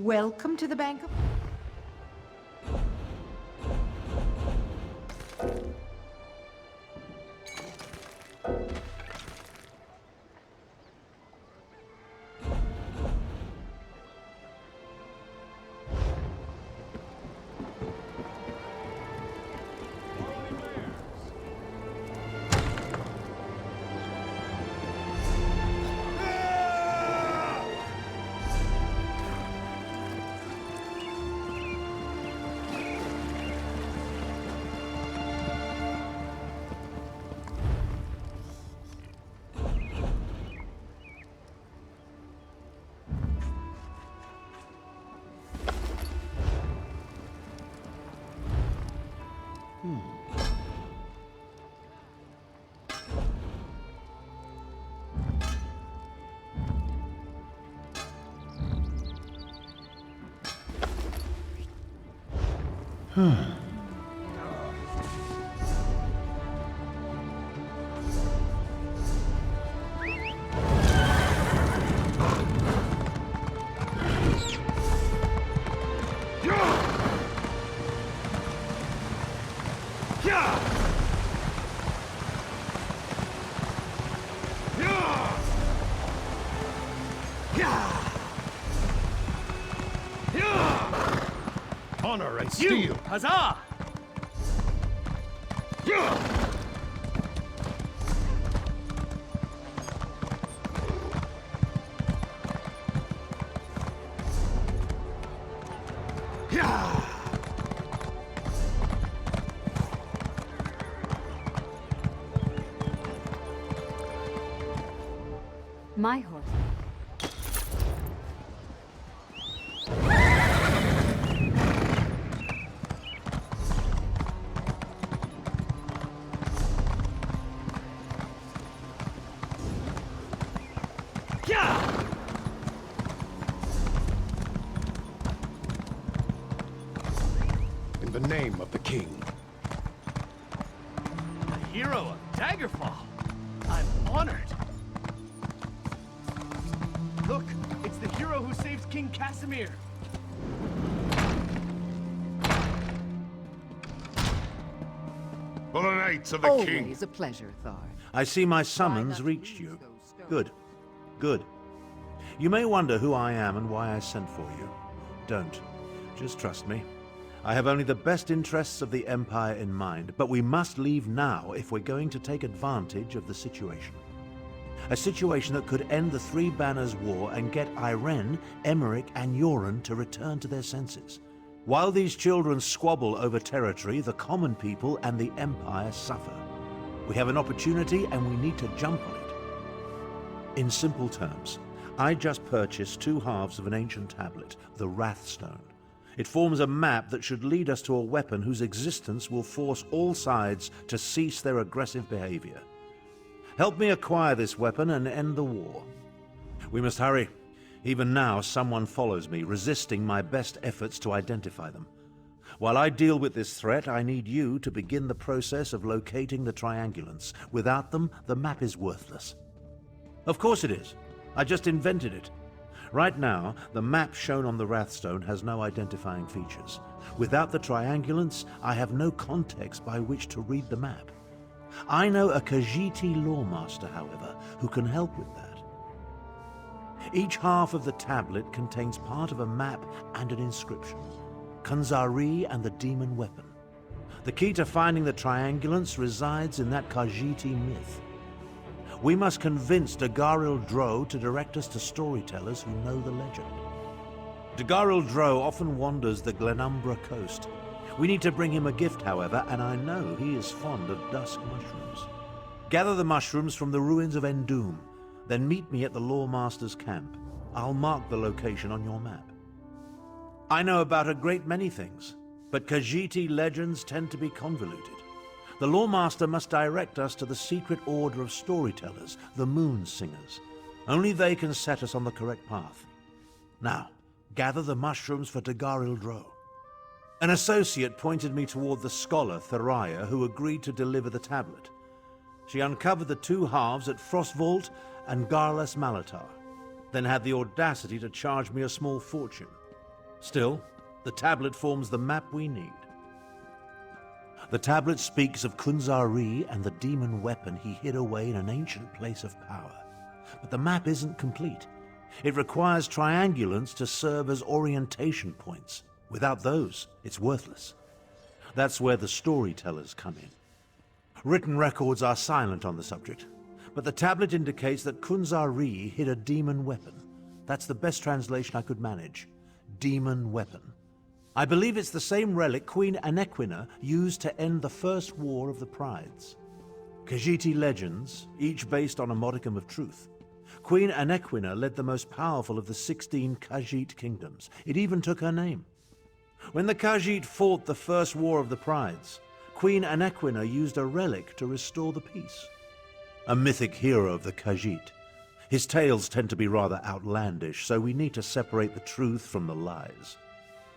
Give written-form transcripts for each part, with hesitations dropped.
Welcome to the Bank of... Honor and steel! Huzzah! My horse. In the name of the king. The hero of Daggerfall. I'm honored. Look, it's the hero who saves King Casimir. For the knights of the king. Always a pleasure, Thar. I see my summons reached you. Good. Good. You may wonder who I am and why I sent for you. Don't. Just trust me. I have only the best interests of the Empire in mind, but we must leave now if we're going to take advantage of the situation. A situation that could end the Three Banners War and get Irene, Emmerich, and Yoren to return to their senses. While these children squabble over territory, the common people and the Empire suffer. We have an opportunity and we need to jump on it. In simple terms, I just purchased 2 halves of an ancient tablet, the Wrathstone. It forms a map that should lead us to a weapon whose existence will force all sides to cease their aggressive behavior. Help me acquire this weapon and end the war. We must hurry. Even now, someone follows me, resisting my best efforts to identify them. While I deal with this threat, I need you to begin the process of locating the triangulants. Without them, the map is worthless. Of course it is. I just invented it. Right now, the map shown on the Wrathstone has no identifying features. Without the triangulants, I have no context by which to read the map. I know a Khajiiti lawmaster, however, who can help with that. Each half of the tablet contains part of a map and an inscription. Khanzari and the demon weapon. The key to finding the triangulants resides in that Khajiiti myth. We must convince Dagaril-dro to direct us to storytellers who know the legend. Dagaril-dro often wanders the Glenumbra coast. We need to bring him a gift, however, and I know he is fond of dusk mushrooms. Gather the mushrooms from the ruins of Endoom, then meet me at the Lawmaster's camp. I'll mark the location on your map. I know about a great many things, but Khajiiti legends tend to be convoluted. The Lawmaster must direct us to the secret order of storytellers, the Moon Singers. Only they can set us on the correct path. Now, gather the mushrooms for Dagaril-dro. An associate pointed me toward the scholar, Thariah, who agreed to deliver the tablet. She uncovered the 2 halves at Frostvault and Garlas Malatar, then had the audacity to charge me a small fortune. Still, the tablet forms the map we need. The tablet speaks of Kunzari and the demon weapon he hid away in an ancient place of power. But the map isn't complete. It requires triangulants to serve as orientation points. Without those, it's worthless. That's where the storytellers come in. Written records are silent on the subject, but the tablet indicates that Kunzari hid a demon weapon. That's the best translation I could manage. Demon weapon. I believe it's the same relic Queen Anequina used to end the First War of the Prides. Khajiiti legends, each based on a modicum of truth. Queen Anequina led the most powerful of the 16 Khajiit kingdoms. It even took her name. When the Khajiit fought the First War of the Prides, Queen Anequina used a relic to restore the peace. A mythic hero of the Khajiit. His tales tend to be rather outlandish, so we need to separate the truth from the lies.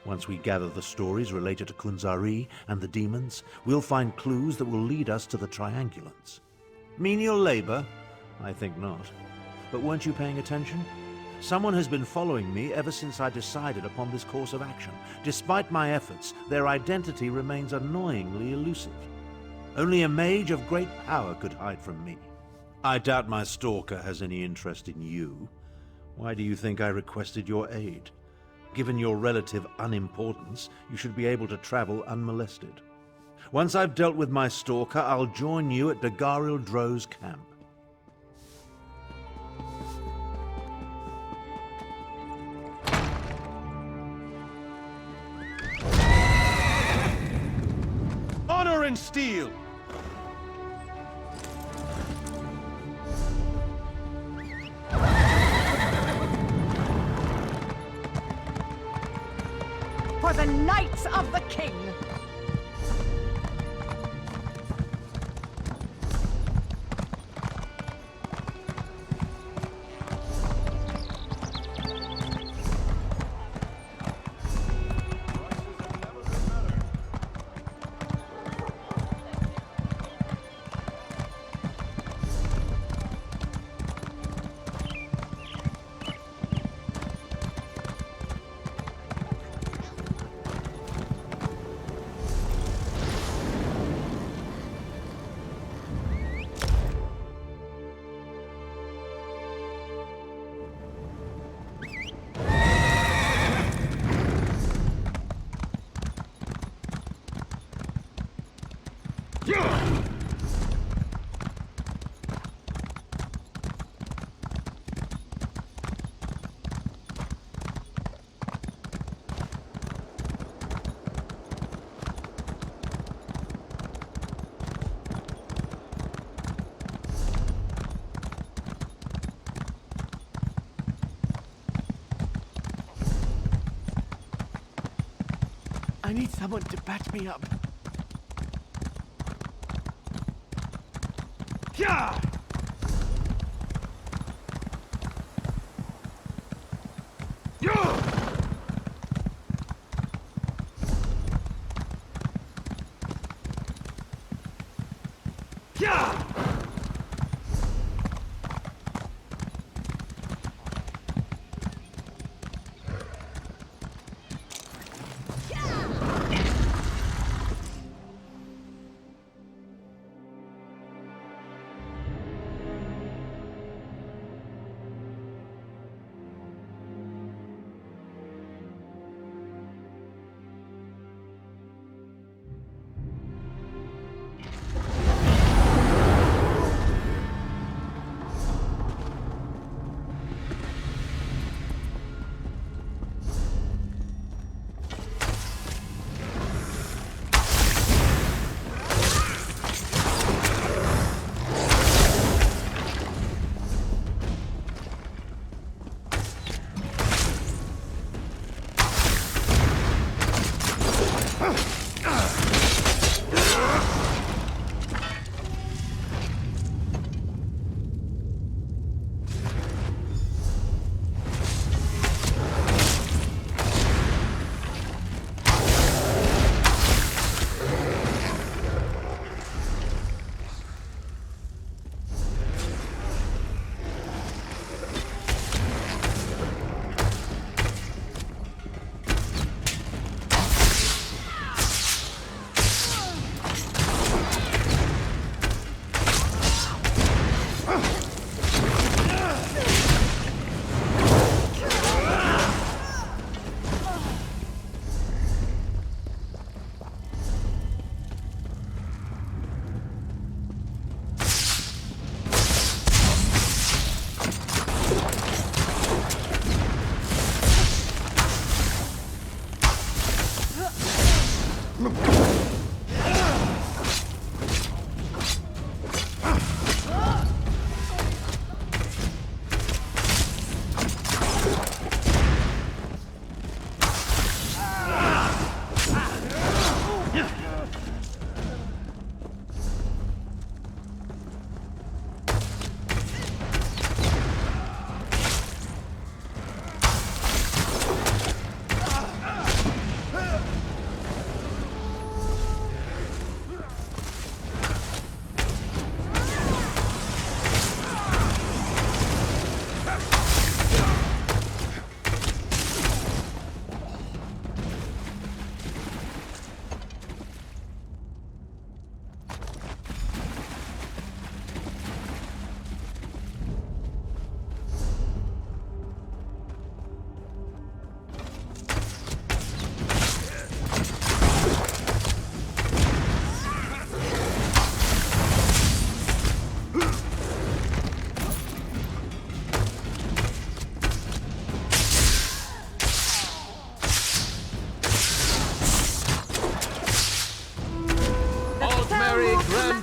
Once we gather the stories related to Kunzari and the demons, we'll find clues that will lead us to the triangulants. Menial labor? I think not. But weren't you paying attention? Someone has been following me ever since I decided upon this course of action. Despite my efforts, their identity remains annoyingly elusive. Only a mage of great power could hide from me. I doubt my stalker has any interest in you. Why do you think I requested your aid? Given your relative unimportance, you should be able to travel unmolested. Once I've dealt with my stalker, I'll join you at Dagaril-dro's camp. Honor and steel! For the Knights of the King! I need someone to patch me up. Yeah!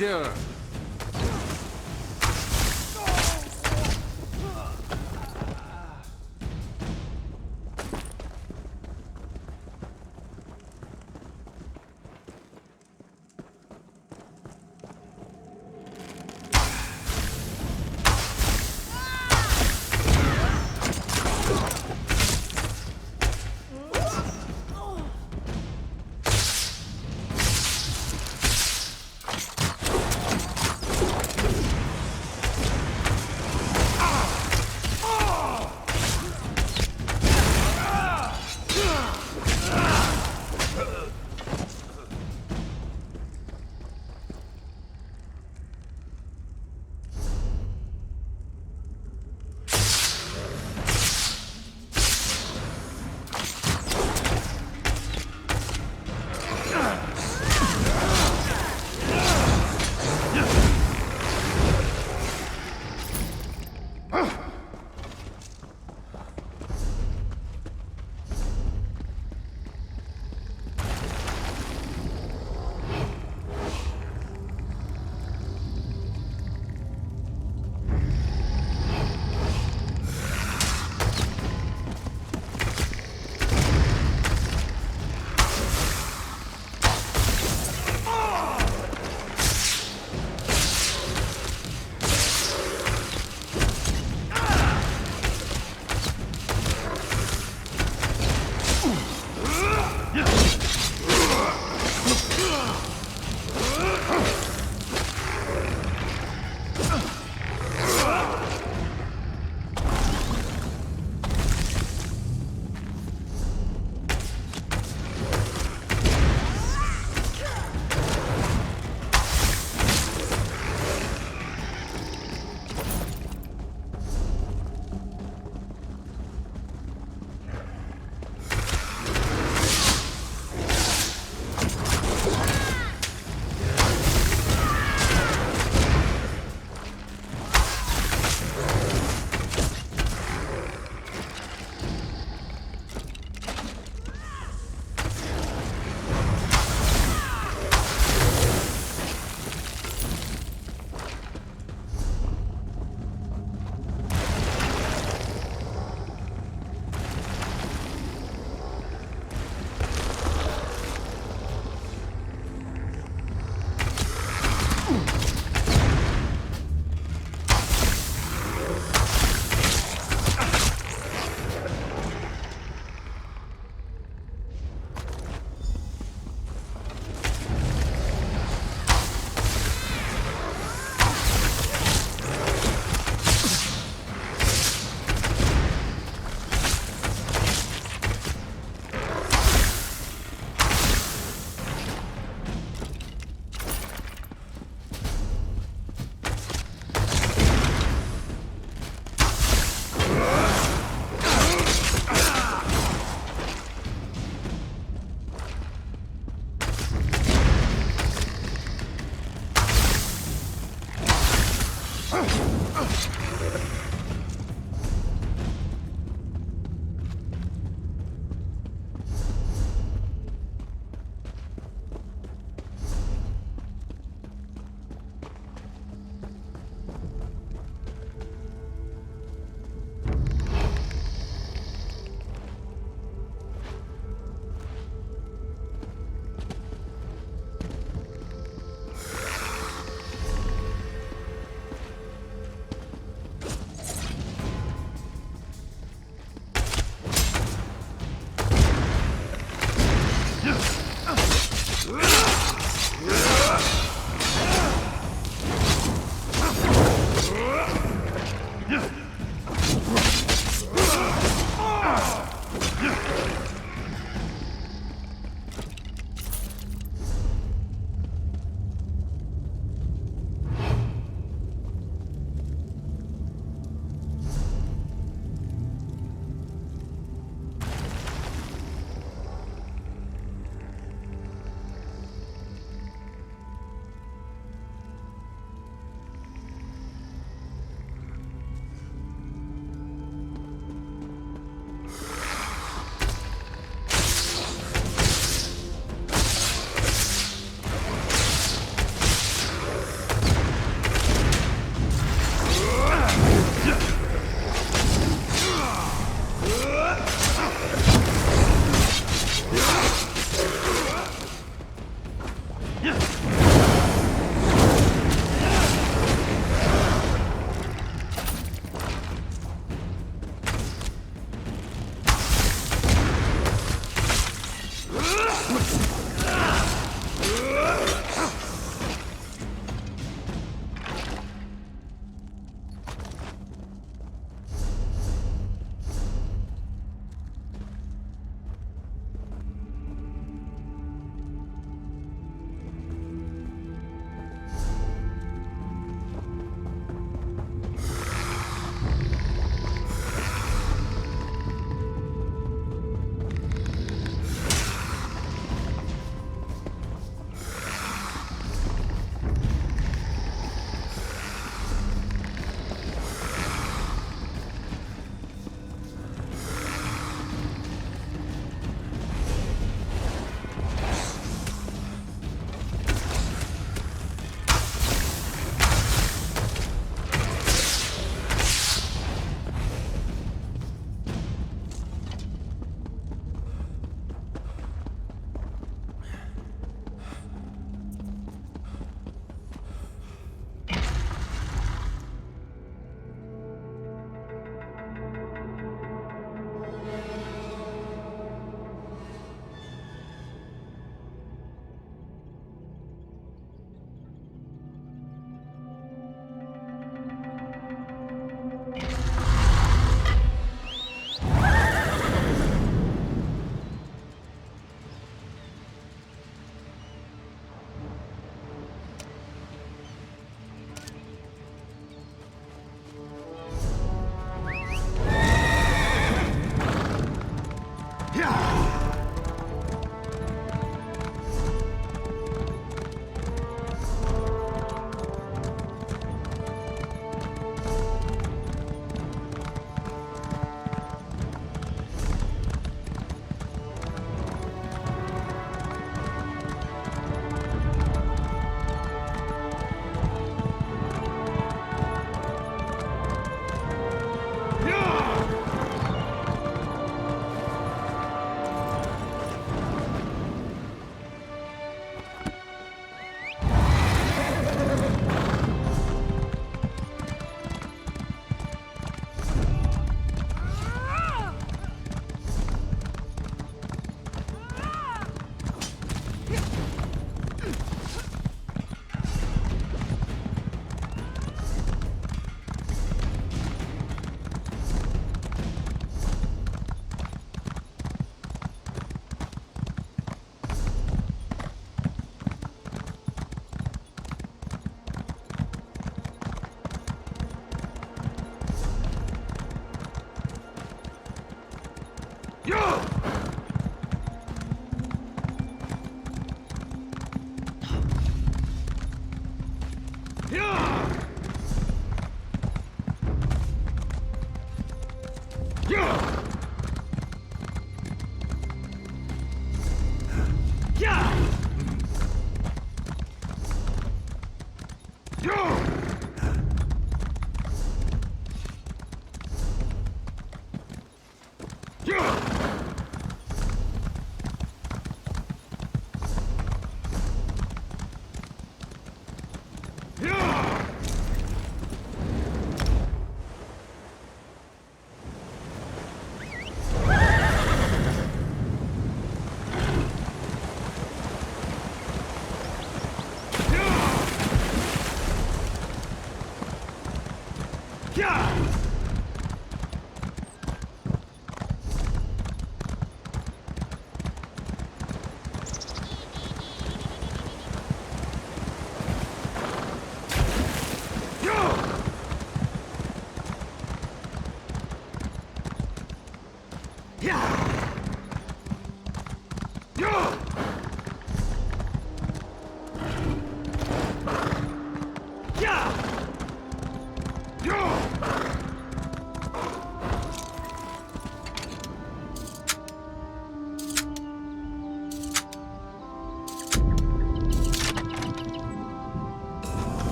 Grandeur.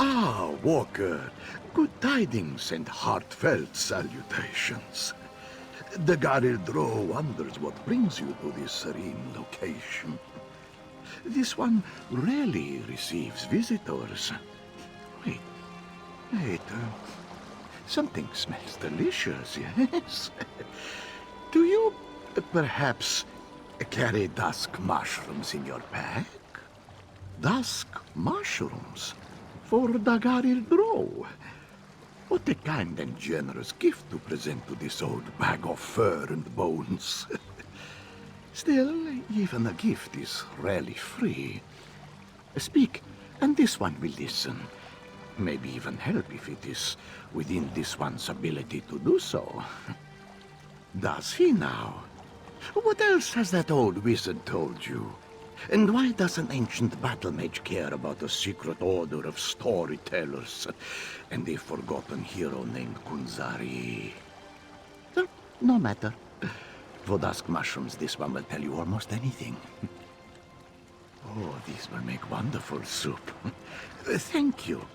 Ah, Walker, good tidings and heartfelt salutations. Dagaril-dro wonders what brings you to this serene location. This one rarely receives visitors. Wait, something smells delicious, yes? Do you perhaps carry dusk mushrooms in your pack? Dusk mushrooms? For Dagaril-dro. What a kind and generous gift to present to this old bag of fur and bones. Still, even a gift is rarely free. Speak, and this one will listen. Maybe even help if it is within this one's ability to do so. Does he now? What else has that old wizard told you? And why does an ancient battle mage care about a secret order of storytellers and a forgotten hero named Kunzari? No matter. For dusk mushrooms, this one will tell you almost anything. Oh, these will make wonderful soup. Thank you.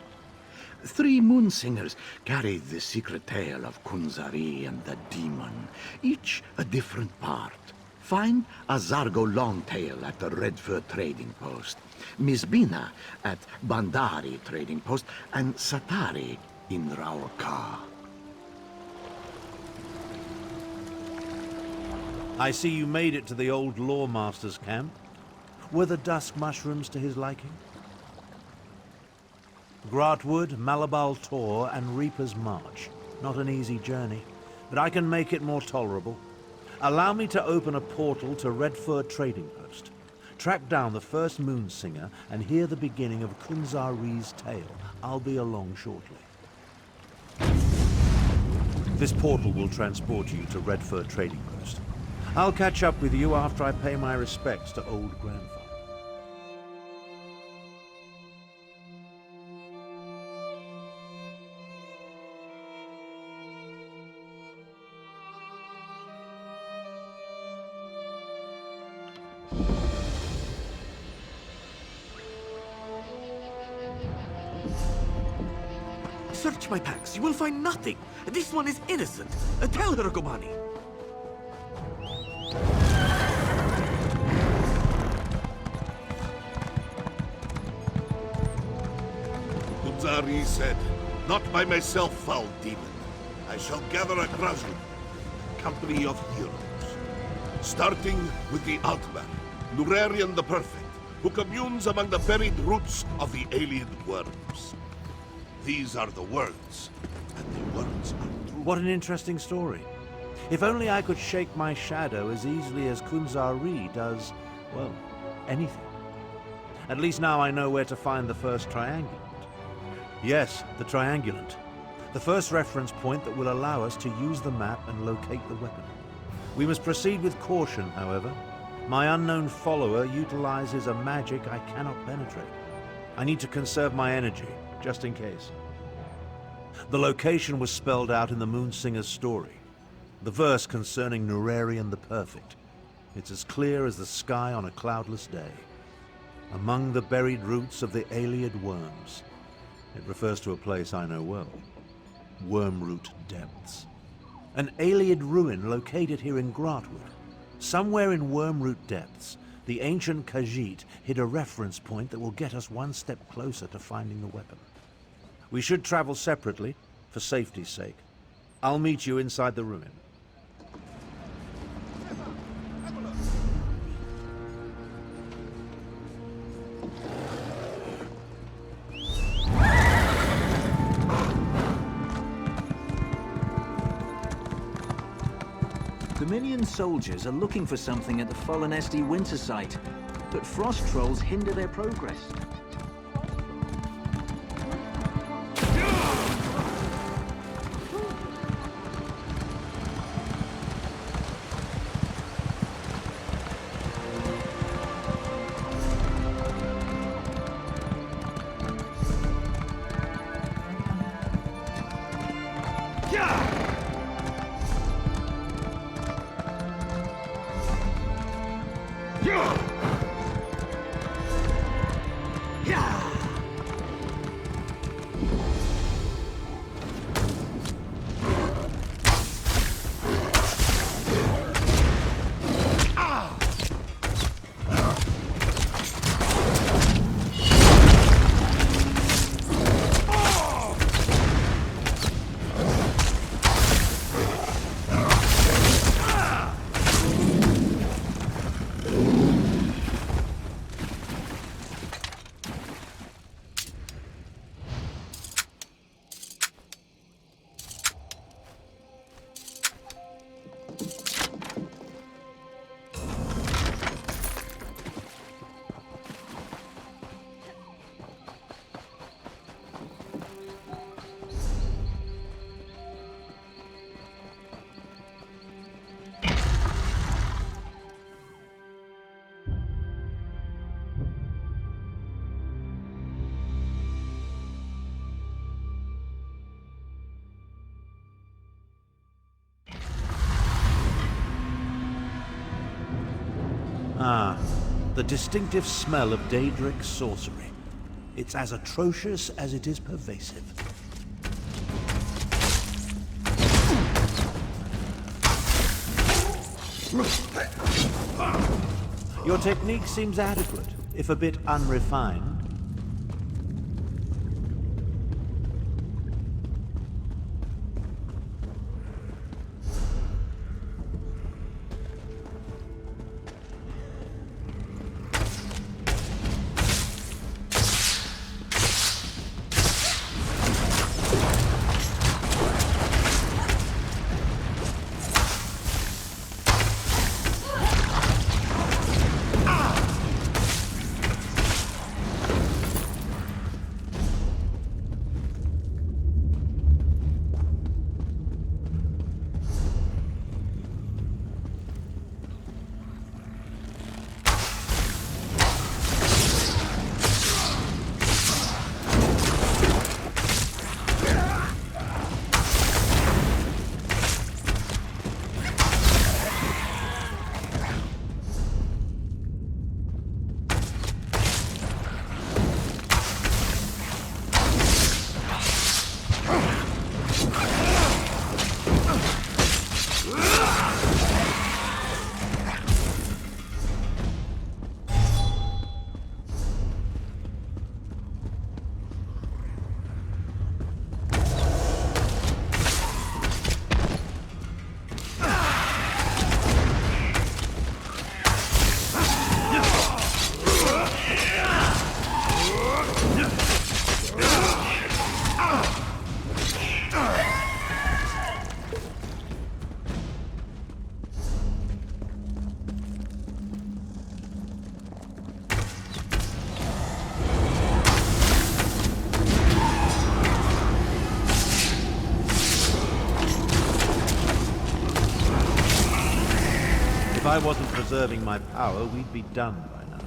3 moon singers carried the secret tale of Kunzari and the demon, each a different part. Find a Zargo Longtail at the Red Fur Trading Post, Miss Bina at Bandari Trading Post, and Satari in Rawl'kha. I see you made it to the old Lawmaster's camp. Were the dusk mushrooms to his liking? Gratwood, Malabal Tor, and Reaper's March. Not an easy journey, but I can make it more tolerable. Allow me to open a portal to Red Fur Trading Post. Track down the first moon singer and hear the beginning of Kunzari's tale. I'll be along shortly. This portal will transport you to Redfur Trading Post. I'll catch up with you after I pay my respects to old grandfather. Search my packs. You will find nothing. This one is innocent. Tell her, Gomani. Kunzari said, "Not by myself, foul demon. I shall gather a Krasnul, a company of heroes. Starting with the Altman, Nurarian the Perfect, who communes among the buried roots of the alien worms. These are the words, and the words are true." What an interesting story. If only I could shake my shadow as easily as Kunzari does, well, anything. At least now I know where to find the first triangulant. Yes, the triangulant. The first reference point that will allow us to use the map and locate the weapon. We must proceed with caution, however. My unknown follower utilizes a magic I cannot penetrate. I need to conserve my energy, just in case. The location was spelled out in the Moonsinger's story. The verse concerning Nurarian the Perfect. It's as clear as the sky on a cloudless day. Among the buried roots of the Ayleid worms. It refers to a place I know well. Wormroot Depths. An Ayleid ruin located here in Gratwood. Somewhere in Wormroot Depths, the ancient Khajiit hid a reference point that will get us one step closer to finding the weapon. We should travel separately, for safety's sake. I'll meet you inside the ruin. Dominion soldiers are looking for something at the fallen SD winter site, but frost trolls hinder their progress. Ah, the distinctive smell of Daedric sorcery. It's as atrocious as it is pervasive. Your technique seems adequate, if a bit unrefined. I wasn't preserving my power, we'd be done by now.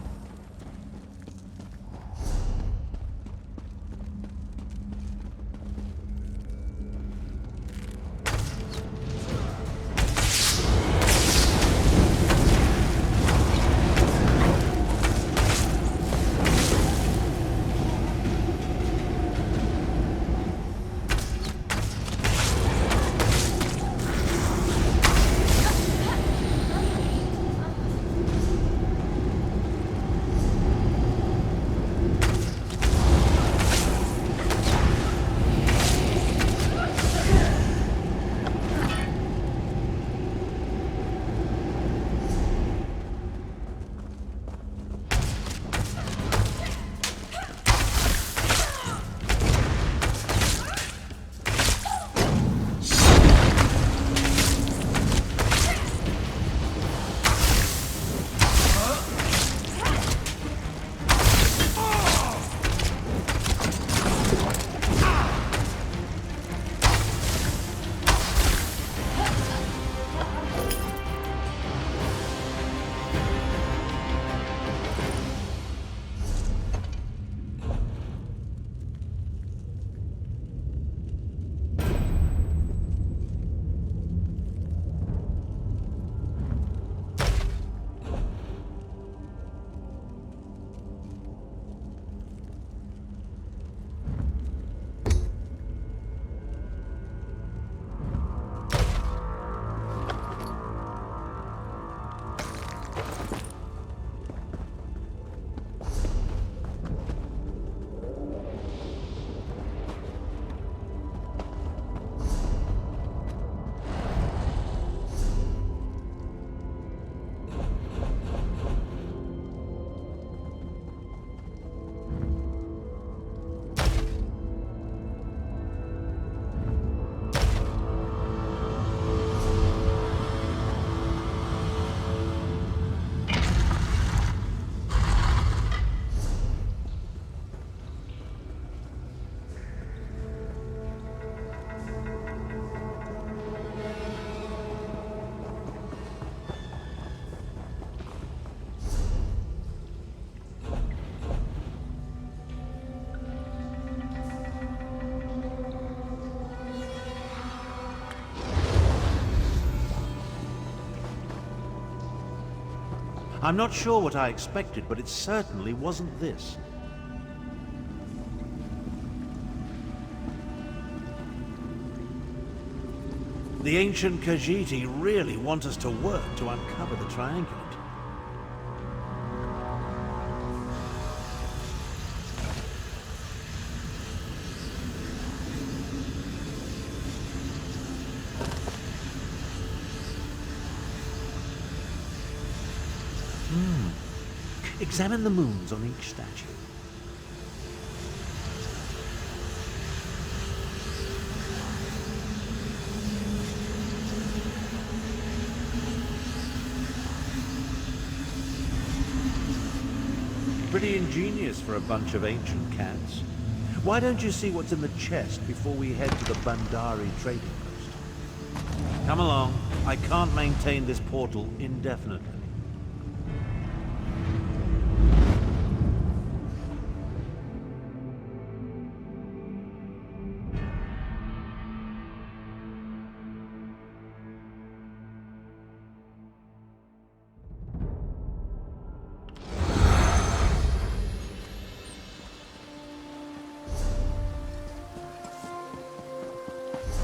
I'm not sure what I expected, but it certainly wasn't this. The ancient Khajiit really want us to work to uncover the Triangulate. Examine the moons on each statue. Pretty ingenious for a bunch of ancient cats. Why don't you see what's in the chest before we head to the Bandari trading post? Come along. I can't maintain this portal indefinitely.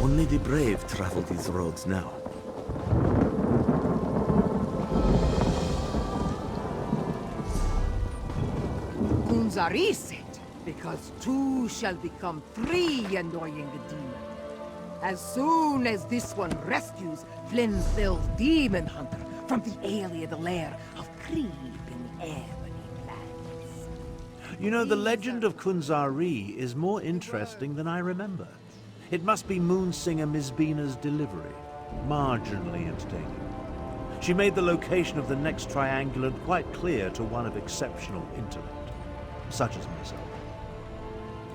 Only the brave travel these roads now. Kunzari said, because two shall become three, annoying the demon. As soon as this one rescues Flinthill's demon hunter from the alien lair of creeping ebony plants. You know, the legend of Kunzari is more interesting than I remember. It must be Moonsinger Mizbina's delivery. Marginally entertaining. She made the location of the next triangulant quite clear to one of exceptional intellect, such as myself.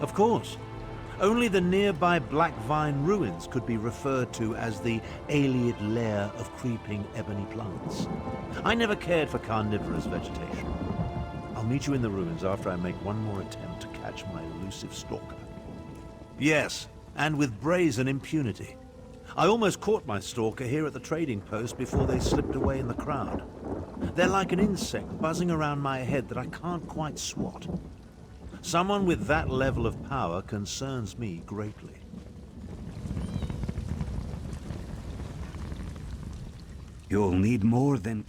Of course, Only the nearby Black Vine ruins could be referred to as the Ayleid lair of creeping ebony plants. I never cared for carnivorous vegetation. I'll meet you in the ruins after I make one more attempt to catch my elusive stalker. Yes, and with brazen impunity. I almost caught my stalker here at the trading post before they slipped away in the crowd. They're like an insect buzzing around my head that I can't quite swat. Someone with that level of power concerns me greatly. You'll need more than...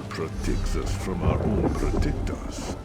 Protects us from our own protectors.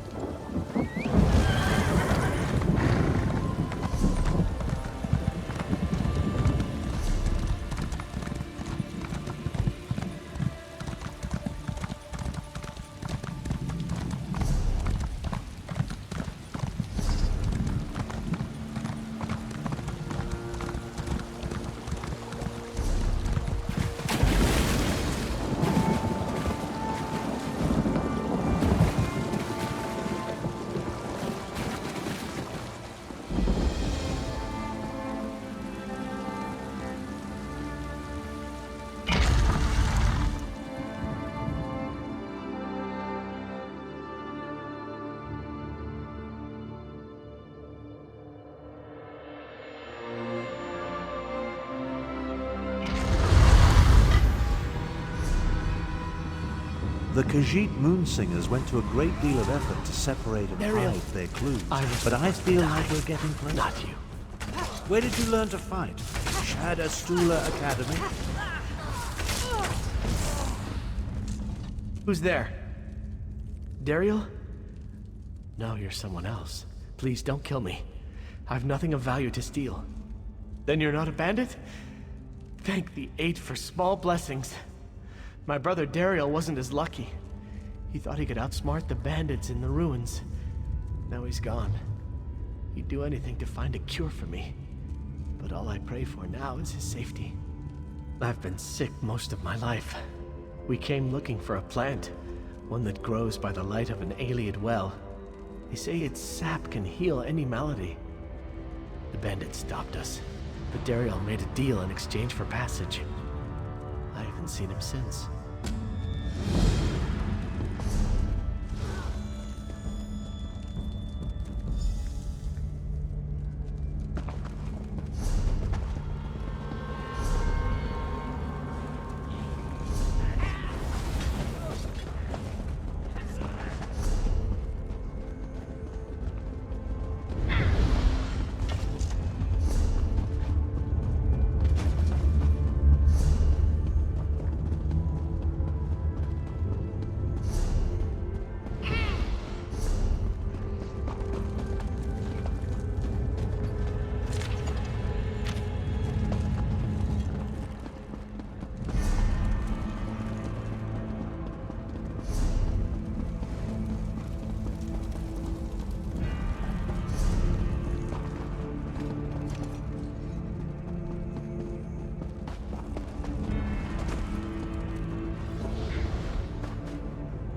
The Khajiit Moonsingers went to a great deal of effort to separate and hide their clues, but I feel like we're getting closer. Not you. Where did you learn to fight? Shad Astula Academy? Who's there? Dagaril? No, you're someone else. Please don't kill me. I've nothing of value to steal. Then you're not a bandit? Thank the Eight for small blessings. My brother Dagaril wasn't as lucky. He thought he could outsmart the bandits in the ruins. Now he's gone. He'd do anything to find a cure for me. But all I pray for now is his safety. I've been sick most of my life. We came looking for a plant, one that grows by the light of an Ayleid well. They say its sap can heal any malady. The bandits stopped us, but Dagaril made a deal in exchange for passage. I haven't seen him since.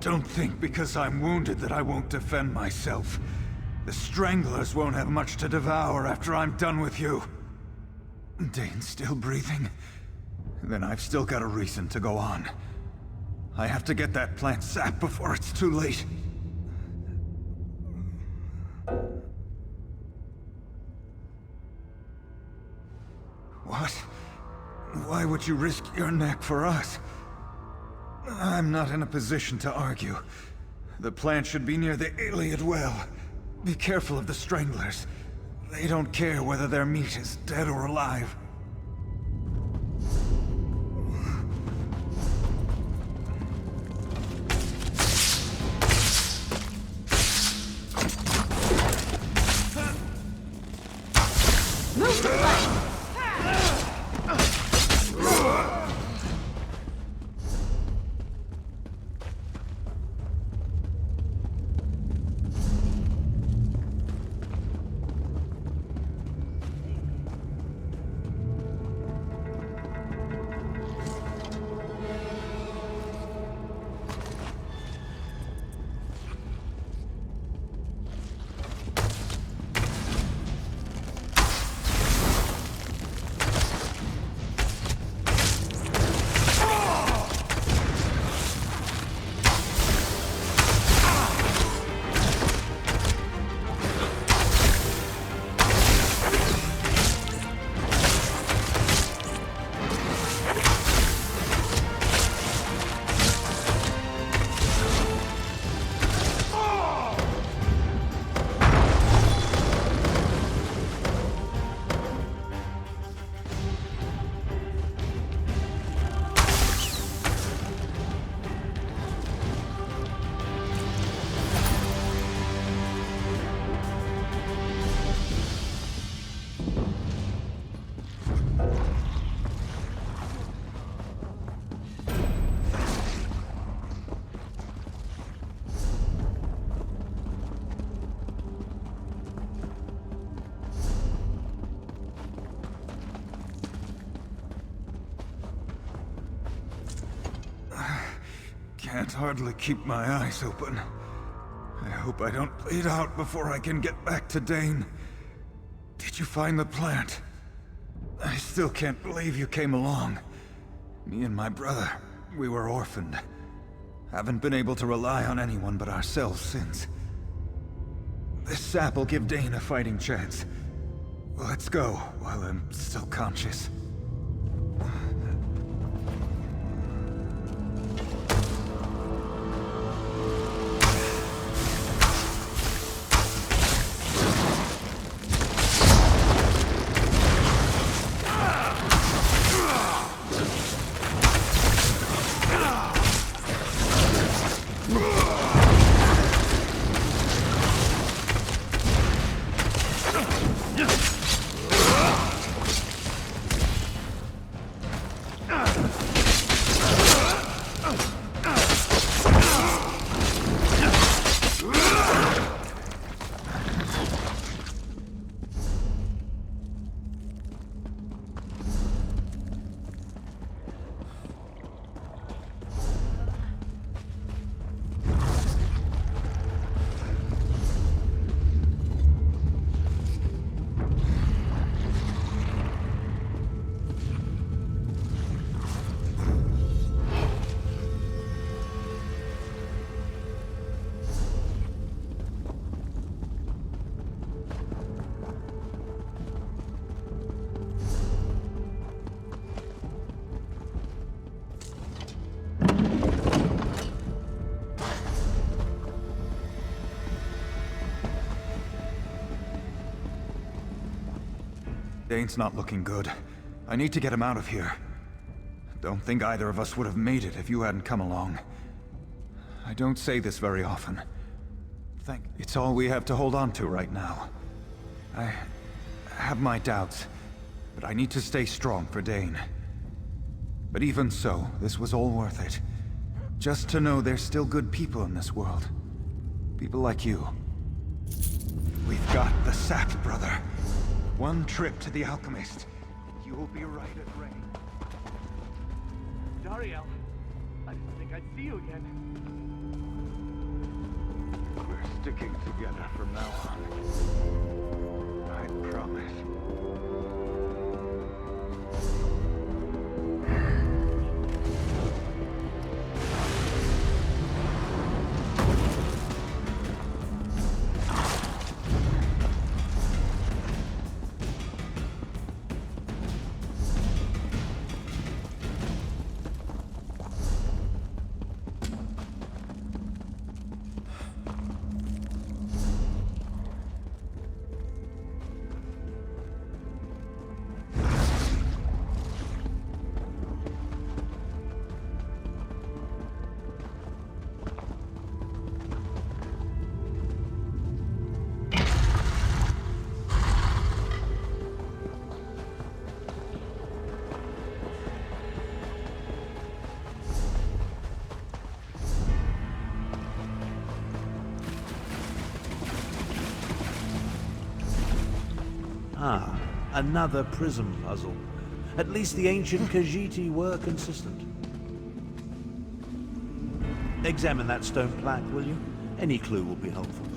Don't think because I'm wounded that I won't defend myself. The Stranglers won't have much to devour after I'm done with you. Dane's still breathing? Then I've still got a reason to go on. I have to get that plant sap before it's too late. What? Why would you risk your neck for us? I'm not in a position to argue. The plant should be near the Iliad well. Be careful of the Stranglers. They don't care whether their meat is dead or alive. Move to the left! Can't hardly keep my eyes open. I hope I don't bleed out before I can get back to Dane. Did you find the plant? I still can't believe you came along. Me and my brother, we were orphaned. Haven't been able to rely on anyone but ourselves since. This sap will give Dane a fighting chance. Let's go while I'm still conscious. Dane's not looking good. I need to get him out of here. Don't think either of us would have made it if you hadn't come along. I don't say this very often. It's all we have to hold on to right now. I have my doubts, but I need to stay strong for Dane. But even so, this was all worth it. Just to know there's still good people in this world. People like you. We've got the sap, brother. One trip to the alchemist. You'll be right at Rain. Dariel, I didn't think I'd see you again. We're sticking together from now on. I promise. Ah, another prism puzzle. At least the ancient Khajiit were consistent. Examine that stone plaque, will you? Any clue will be helpful.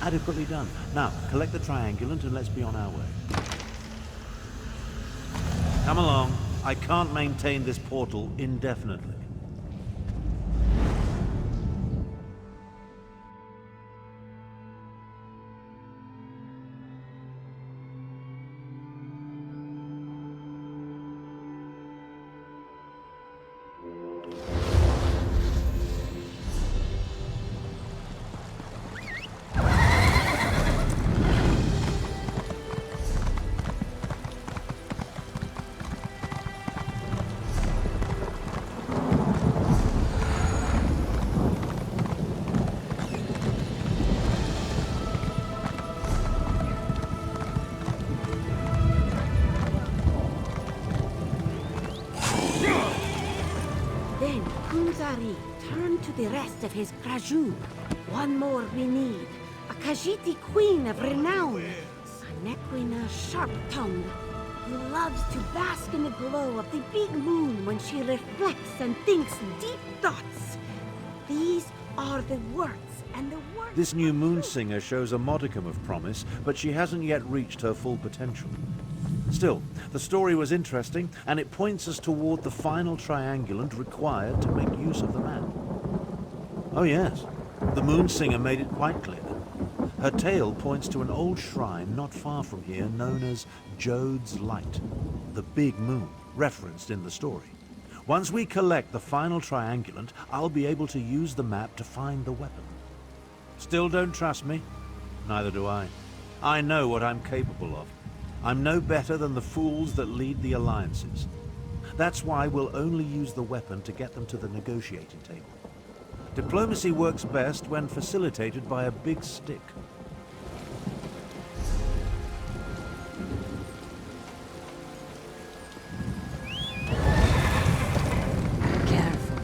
Adequately done. Now, collect the triangulant and let's be on our way. Come along. I can't maintain this portal indefinitely. Then Kunzari turned to the rest of his Krajun. One more we need. A Khajiit queen of renown. A Nequina sharp-tongued, who loves to bask in the glow of the big moon when she reflects and thinks deep thoughts. These are the words and the words... This new moon singer shows a modicum of promise, but she hasn't yet reached her full potential. Still, the story was interesting, and it points us toward the final triangulant required to make use of the map. Oh yes, the moon singer made it quite clear. Her tale points to an old shrine not far from here known as Jode's Light, the big moon, referenced in the story. Once we collect the final triangulant, I'll be able to use the map to find the weapon. Still don't trust me? Neither do I. I know what I'm capable of. I'm no better than the fools that lead the alliances. That's why we'll only use the weapon to get them to the negotiating table. Diplomacy works best when facilitated by a big stick. Careful.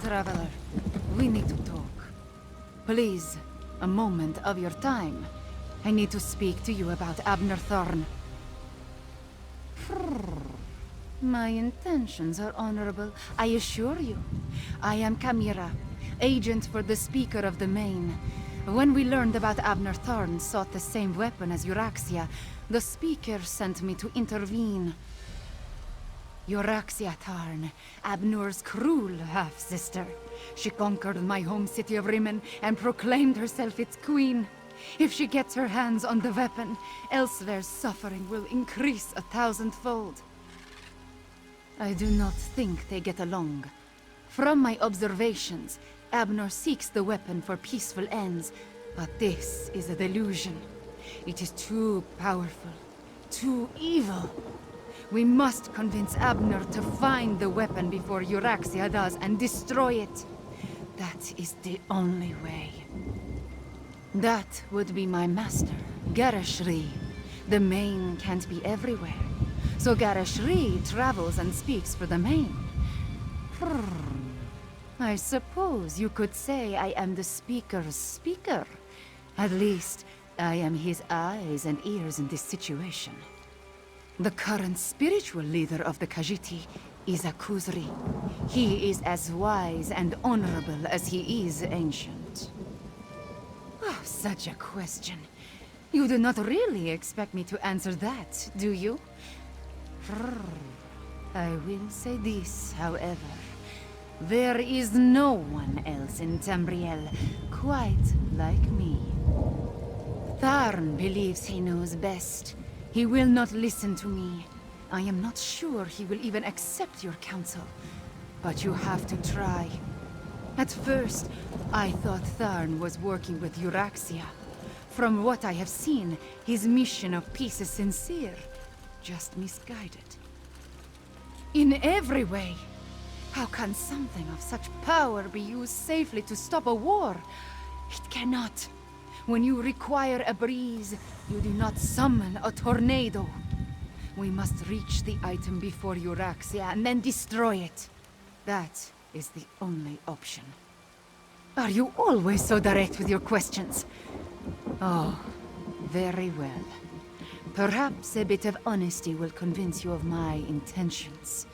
Traveler, we need to talk. Please, a moment of your time. I need to speak to you about Abner Thorn. My intentions are honorable, I assure you. I am Chimera, agent for the Speaker of the Main. When we learned about Abner Thorn sought the same weapon as Euraxia, the Speaker sent me to intervene. Euraxia Tarn, Abnor's cruel half-sister. She conquered my home city of Rimmon and proclaimed herself its queen. If she gets her hands on the weapon, Elsewhere's suffering will increase 1,000-fold. I do not think they get along. From my observations, Abner seeks the weapon for peaceful ends, but this is a delusion. It is too powerful, too evil. We must convince Abner to find the weapon before Euraxia does and destroy it. That is the only way. That would be my master, Garashri. The Main can't be everywhere. So Garashri travels and speaks for the Main. I suppose you could say I am the Speaker's speaker. At least, I am his eyes and ears in this situation. The current spiritual leader of the Khajiit is a Khuzri. He is as wise and honorable as he is ancient. Oh, such a question. You do not really expect me to answer that, do you? I will say this, however. There is no one else in Tamriel quite like me. Tharn believes he knows best. He will not listen to me. I am not sure he will even accept your counsel. But you have to try. At first, I thought Tharn was working with Euraxia. From what I have seen, his mission of peace is sincere, just misguided. In every way. How can something of such power be used safely to stop a war? It cannot. When you require a breeze, you do not summon a tornado. We must reach the item before Euraxia and then destroy it. That is the only option. Are you always so direct with your questions? Oh, very well. Perhaps a bit of honesty will convince you of my intentions.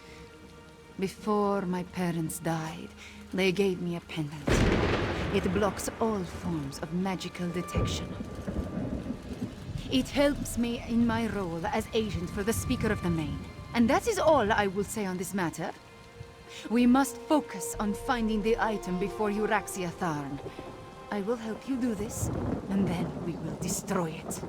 Before my parents died, they gave me a pendant. It blocks all forms of magical detection. It helps me in my role as agent for the Speaker of the Main. And that is all I will say on this matter. We must focus on finding the item before Euraxia Tharn. I will help you do this, and then we will destroy it.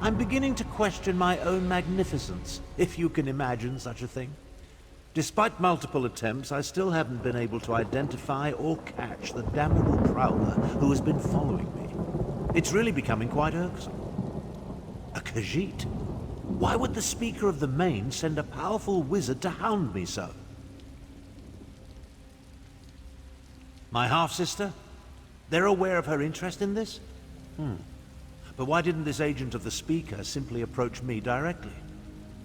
I'm beginning to question my own magnificence, if you can imagine such a thing. Despite multiple attempts, I still haven't been able to identify or catch the damnable prowler who has been following me. It's really becoming quite irksome. A Khajiit? Why would the Speaker of the Main send a powerful wizard to hound me so? My half-sister? They're aware of her interest in this? But why didn't this agent of the Speaker simply approach me directly?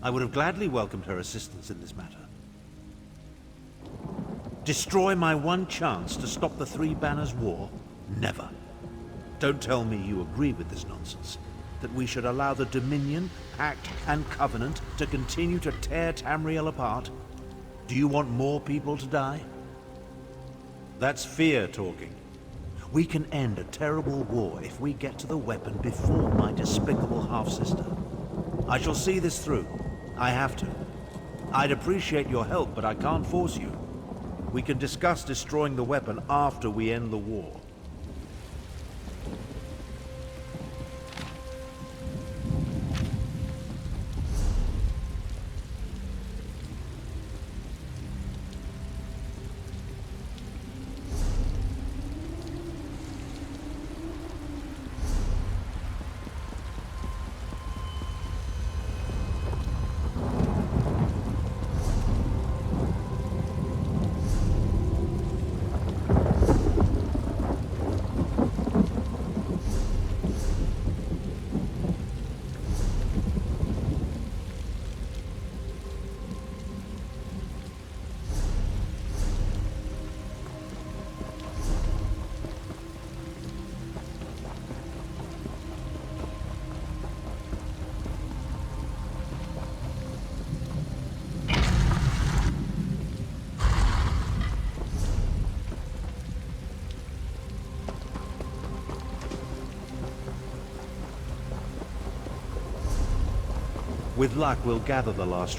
I would have gladly welcomed her assistance in this matter. Destroy my one chance to stop the Three Banners War? Never. Don't tell me you agree with this nonsense. That we should allow the Dominion, Pact, and Covenant to continue to tear Tamriel apart? Do you want more people to die? That's fear talking. We can end a terrible war if we get to the weapon before my despicable half-sister. I shall see this through. I have to. I'd appreciate your help, but I can't force you. We can discuss destroying the weapon after we end the war. With luck, we'll gather the last...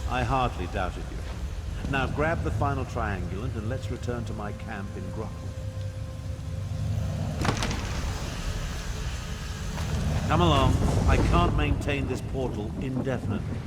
I hardly doubted you. Now grab the final triangulant and let's return to my camp in Grotto. Come along. I can't maintain this portal indefinitely.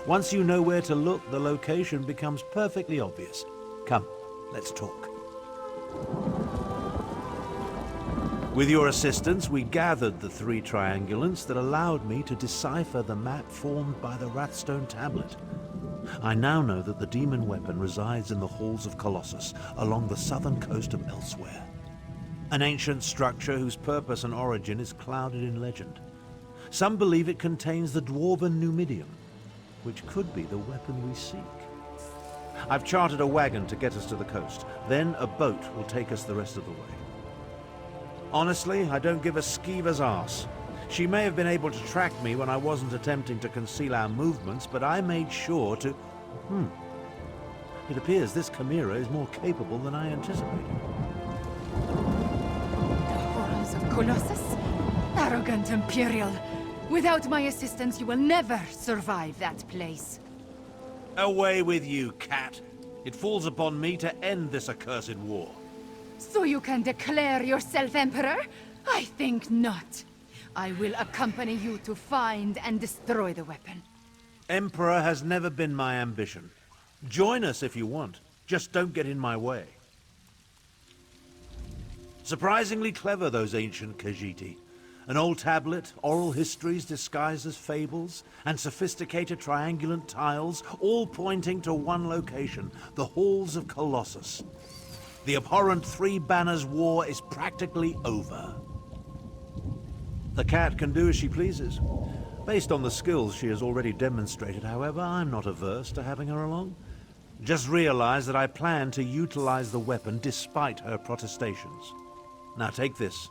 Once you know where to look, the location becomes perfectly obvious. Come, let's talk. With your assistance, we gathered the 3 triangulants that allowed me to decipher the map formed by the Wrathstone tablet. I now know that the demon weapon resides in the halls of Colossus, along the southern coast of Elsewhere. An ancient structure whose purpose and origin is clouded in legend. Some believe it contains the dwarven Numidium, which could be the weapon we seek. I've chartered a wagon to get us to the coast. Then a boat will take us the rest of the way. Honestly, I don't give a skeever's arse. She may have been able to track me when I wasn't attempting to conceal our movements, but I made sure to... It appears this Chimera is more capable than I anticipated. The halls of Colossus? Arrogant Imperial. Without my assistance, you will never survive that place. Away with you, cat. It falls upon me to end this accursed war. So you can declare yourself Emperor? I think not. I will accompany you to find and destroy the weapon. Emperor has never been my ambition. Join us if you want. Just don't get in my way. Surprisingly clever, those ancient Khajiiti. An old tablet, oral histories disguised as fables, and sophisticated triangulant tiles, all pointing to one location, the halls of Colossus. The abhorrent 3 Banners War is practically over. The cat can do as she pleases. Based on the skills she has already demonstrated, however, I'm not averse to having her along. Just realize that I plan to utilize the weapon despite her protestations. Now take this,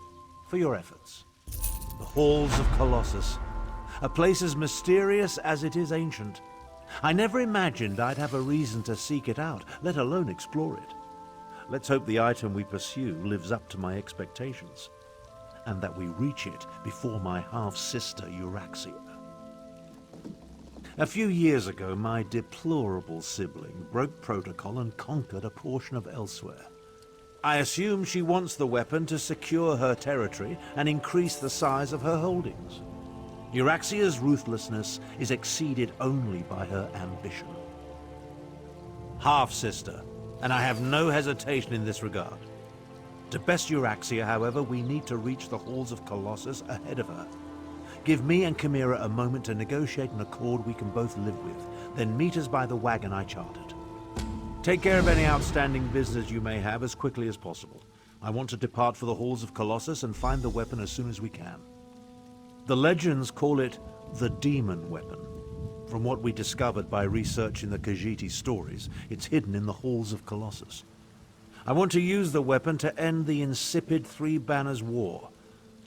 for your efforts. The Halls of Colossus. A place as mysterious as it is ancient. I never imagined I'd have a reason to seek it out, let alone explore it. Let's hope the item we pursue lives up to my expectations, and that we reach it before my half-sister Euraxia. A few years ago, my deplorable sibling broke protocol and conquered a portion of Elsewhere. I assume she wants the weapon to secure her territory and increase the size of her holdings. Euraxia's ruthlessness is exceeded only by her ambition. Half-sister, and I have no hesitation in this regard. To best Euraxia, however, we need to reach the halls of Colossus ahead of her. Give me and Chimera a moment to negotiate an accord we can both live with, then meet us by the wagon I chartered. Take care of any outstanding business you may have as quickly as possible. I want to depart for the halls of Colossus and find the weapon as soon as we can. The legends call it the demon weapon. From what we discovered by researching the Khajiiti stories, it's hidden in the halls of Colossus. I want to use the weapon to end the insipid 3 Banners War.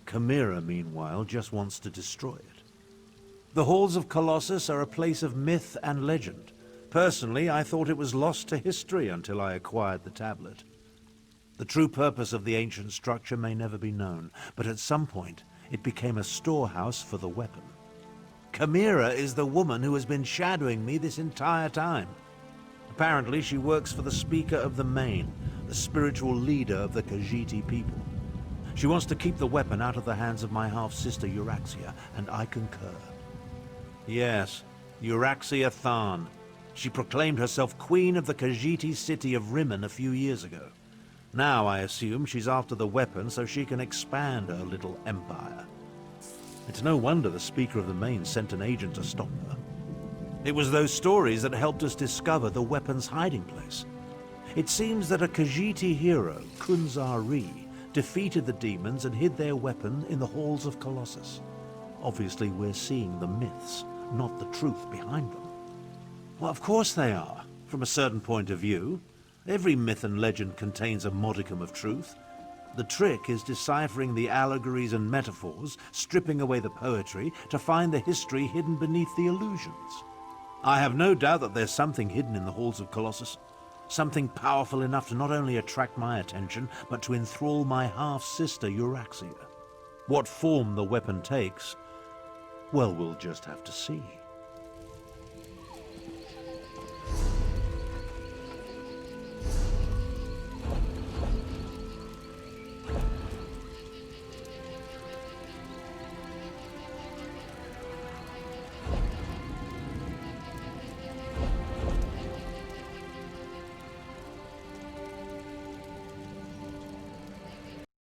Chimera, meanwhile, just wants to destroy it. The halls of Colossus are a place of myth and legend. Personally, I thought it was lost to history until I acquired the tablet. The true purpose of the ancient structure may never be known, but at some point, it became a storehouse for the weapon. Chimera is the woman who has been shadowing me this entire time. Apparently, she works for the Speaker of the Main, the spiritual leader of the Khajiiti people. She wants to keep the weapon out of the hands of my half-sister Euraxia, and I concur. Yes, Euraxia Tharn. She proclaimed herself Queen of the Khajiiti city of Rimmon a few years ago. Now, I assume, she's after the weapon so she can expand her little empire. It's no wonder the Speaker of the Main sent an agent to stop her. It was those stories that helped us discover the weapon's hiding place. It seems that a Khajiiti hero, Kunzari, defeated the demons and hid their weapon in the halls of Colossus. Obviously, we're seeing the myths, not the truth behind them. Well, of course they are, from a certain point of view. Every myth and legend contains a modicum of truth. The trick is deciphering the allegories and metaphors, stripping away the poetry, to find the history hidden beneath the illusions. I have no doubt that there's something hidden in the halls of Colossus. Something powerful enough to not only attract my attention, but to enthrall my half-sister Euraxia. What form the weapon takes, well, we'll just have to see.